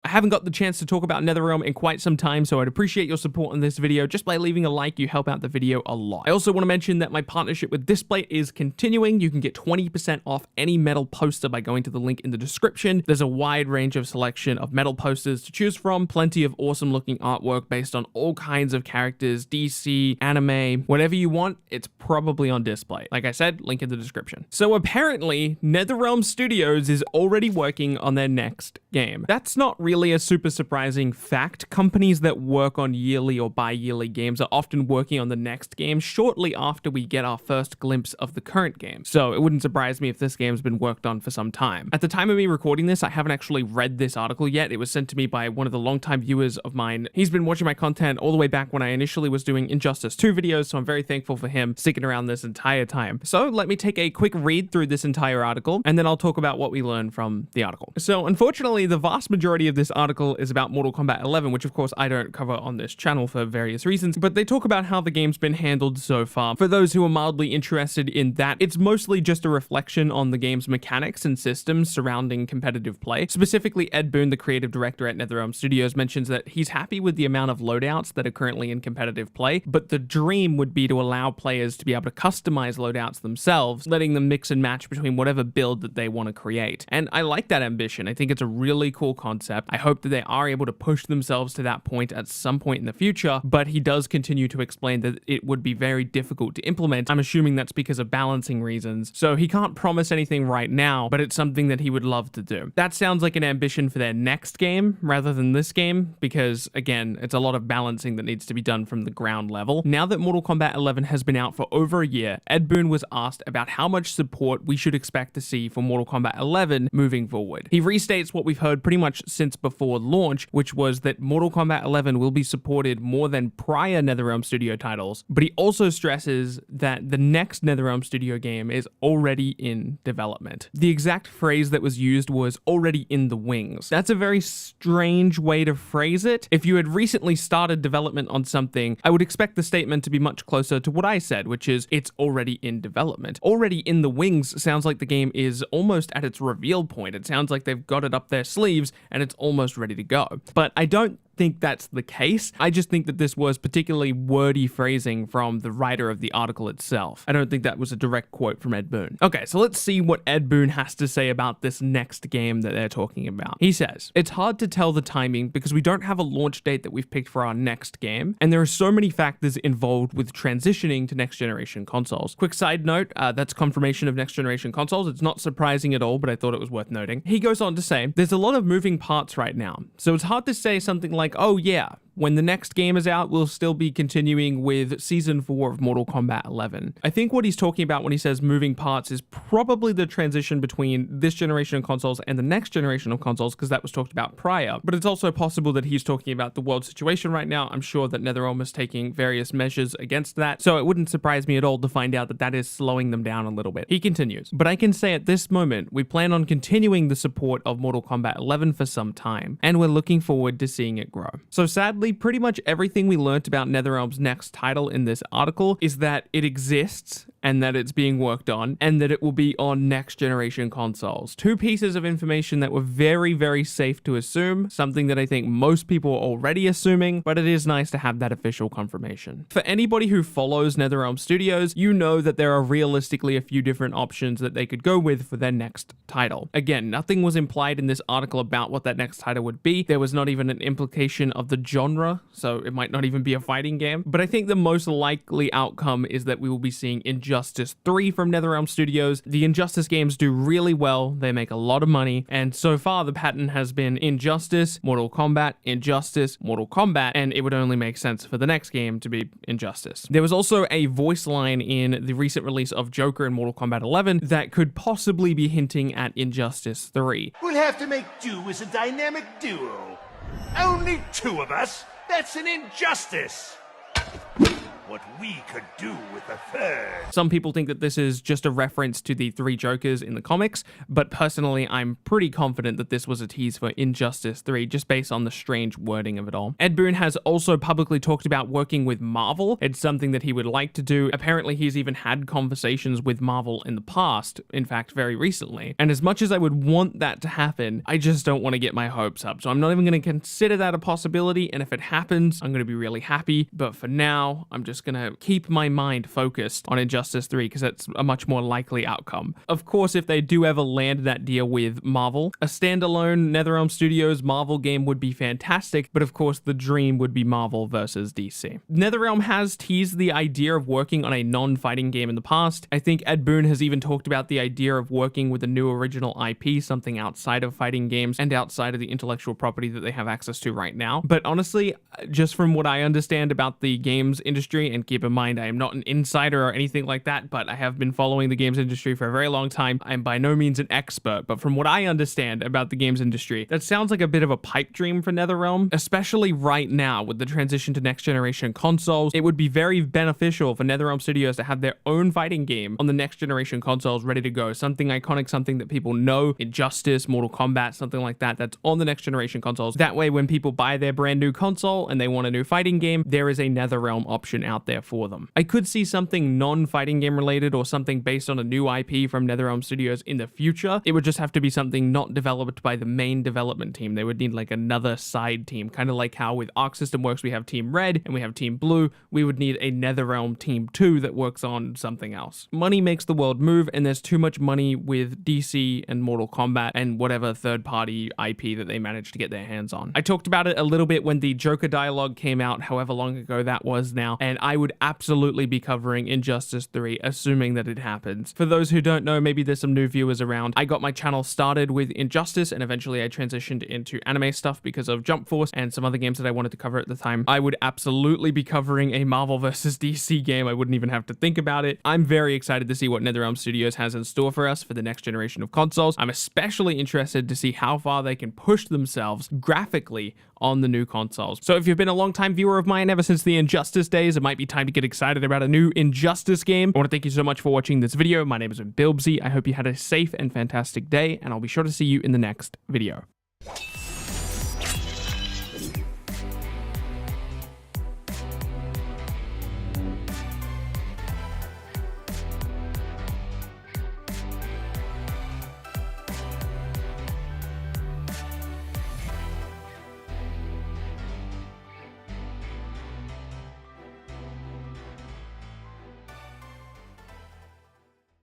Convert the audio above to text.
I haven't got the chance to talk about NetherRealm in quite some time, so I'd appreciate your support on this video. Just by leaving a like, you help out the video a lot. I also want to mention that my partnership with Displate is continuing. You can get 20% off any metal poster by going to the link in the description. There's a wide range of selection of metal posters to choose from, plenty of awesome looking artwork based on all kinds of characters, DC, anime, whatever you want, it's probably on display. Like I said, link in the description. So apparently, NetherRealm Studios is already working on their next game. That's not really a super surprising fact. Companies that work on yearly or bi-yearly games are often working on the next game shortly after we get our first glimpse of the current game. So it wouldn't surprise me if this game's been worked on for some time. At the time of me recording this, I haven't actually read this article yet. It was sent to me by one of the longtime viewers of mine. He's been watching my content all the way back when I initially was doing Injustice 2 videos, so I'm very thankful for him sticking around this entire time. So let me take a quick read through this entire article, and then I'll talk about what we learned from the article. So unfortunately, the vast majority of this article is about Mortal Kombat 11, which of course I don't cover on this channel for various reasons, but they talk about how the game's been handled so far. For those who are mildly interested in that, it's mostly just a reflection on the game's mechanics and systems surrounding competitive play. Specifically, Ed Boon, the creative director at NetherRealm Studios, mentions that he's happy with the amount of loadouts that are currently in competitive play, but the dream would be to allow players to be able to customize loadouts themselves, letting them mix and match between whatever build that they want to create. And I like that ambition. I think it's a really cool concept. I hope that they are able to push themselves to that point at some point in the future, but he does continue to explain that it would be very difficult to implement. I'm assuming that's because of balancing reasons. So he can't promise anything right now, but it's something that he would love to do. That sounds like an ambition for their next game rather than this game, because again, it's a lot of balancing that needs to be done from the ground level. Now that Mortal Kombat 11 has been out for over a year, Ed Boon was asked about how much support we should expect to see for Mortal Kombat 11 moving forward. He restates what we've heard pretty much since before launch, which was that Mortal Kombat 11 will be supported more than prior NetherRealm Studio titles, but he also stresses that the next NetherRealm Studio game is already in development. The exact phrase that was used was already in the wings. That's a very strange way to phrase it. If you had recently started development on something, I would expect the statement to be much closer to what I said, which is it's already in development. Already in the wings sounds like the game is almost at its reveal point. It sounds like they've got it up their sleeves and it's almost ready to go. But I don't think that's the case. I just think that this was particularly wordy phrasing from the writer of the article itself. I don't think that was a direct quote from Ed Boon. Okay, so let's see what Ed Boon has to say about this next game that they're talking about. He says, "It's hard to tell the timing because we don't have a launch date that we've picked for our next game, and there are so many factors involved with transitioning to next generation consoles." Quick side note, that's confirmation of next generation consoles. It's not surprising at all, but I thought it was worth noting. He goes on to say, "There's a lot of moving parts right now, so it's hard to say something like, oh yeah, when the next game is out, we'll still be continuing with Season 4 of Mortal Kombat 11. I think what he's talking about when he says moving parts is probably the transition between this generation of consoles and the next generation of consoles, because that was talked about prior. But it's also possible that he's talking about the world situation right now. I'm sure that NetherRealm is taking various measures against that, so it wouldn't surprise me at all to find out that that is slowing them down a little bit. He continues, "But I can say at this moment, we plan on continuing the support of Mortal Kombat 11 for some time, and we're looking forward to seeing it grow." So sadly, pretty much everything we learnt about NetherRealm's next title in this article is that it exists and that it's being worked on and that it will be on next generation consoles. Two pieces of information that were very, very safe to assume, something that I think most people are already assuming, but it is nice to have that official confirmation. For anybody who follows NetherRealm Studios, you know that there are realistically a few different options that they could go with for their next title. Again, nothing was implied in this article about what that next title would be. There was not even an implication of the genre, so it might not even be a fighting game. But I think the most likely outcome is that we will be seeing Injustice 3 from NetherRealm Studios. The Injustice games do really well, they make a lot of money, and so far the pattern has been Injustice, Mortal Kombat, Injustice, Mortal Kombat, and it would only make sense for the next game to be Injustice. There was also a voice line in the recent release of Joker in Mortal Kombat 11 that could possibly be hinting at Injustice 3. "We'll have to make do as a dynamic duo. Only two of us? That's an injustice!" what we could do with a third. Some people think that this is just a reference to the three Jokers in the comics, but personally, I'm pretty confident that this was a tease for Injustice 3, just based on the strange wording of it all. Ed Boon has also publicly talked about working with Marvel. It's something that he would like to do. Apparently, he's even had conversations with Marvel in the past, in fact, very recently. And as much as I would want that to happen, I just don't want to get my hopes up. So I'm not even going to consider that a possibility, and if it happens, I'm going to be really happy. But for now, I'm just going to keep my mind focused on Injustice 3 because that's a much more likely outcome. Of course, if they do ever land that deal with Marvel, a standalone NetherRealm Studios Marvel game would be fantastic, but of course the dream would be Marvel versus DC. NetherRealm has teased the idea of working on a non-fighting game in the past. I think Ed Boon has even talked about the idea of working with a new original IP, something outside of fighting games and outside of the intellectual property that they have access to right now. But honestly, just from what I understand about the games industry, and keep in mind I am not an insider or anything like that, but I have been following the games industry for a very long time. I'm by no means an expert, but from what I understand about the games industry, that sounds like a bit of a pipe dream for NetherRealm, especially right now with the transition to next generation consoles. It would be very beneficial for NetherRealm Studios to have their own fighting game on the next generation consoles ready to go. Something iconic, something that people know, Injustice, Mortal Kombat, something like that, that's on the next generation consoles. That way, when people buy their brand new console and they want a new fighting game, there is a NetherRealm option out there for them. I could see something non-fighting game related or something based on a new IP from NetherRealm Studios in the future. It would just have to be something not developed by the main development team. They would need like another side team, kind of like how with Arc System Works we have Team Red and we have Team Blue. We would need a NetherRealm Team 2 that works on something else. Money makes the world move, and there's too much money with DC and Mortal Kombat and whatever third-party IP that they managed to get their hands on. I talked about it a little bit when the Joker dialogue came out, however long ago that was now, and I would absolutely be covering Injustice 3, assuming that it happens. For those who don't know, maybe there's some new viewers around, I got my channel started with Injustice, and eventually I transitioned into anime stuff because of Jump Force and some other games that I wanted to cover at the time. I would absolutely be covering a Marvel vs. DC game. I wouldn't even have to think about it. I'm very excited to see what NetherRealm Studios has in store for us for the next generation of consoles. I'm especially interested to see how far they can push themselves graphically on the new consoles. So if you've been a long-time viewer of mine ever since the Injustice days, it might be time to get excited about a new Injustice game. I want to thank you so much for watching this video. My name is Bilbsy. I hope you had a safe and fantastic day, and I'll be sure to see you in the next video.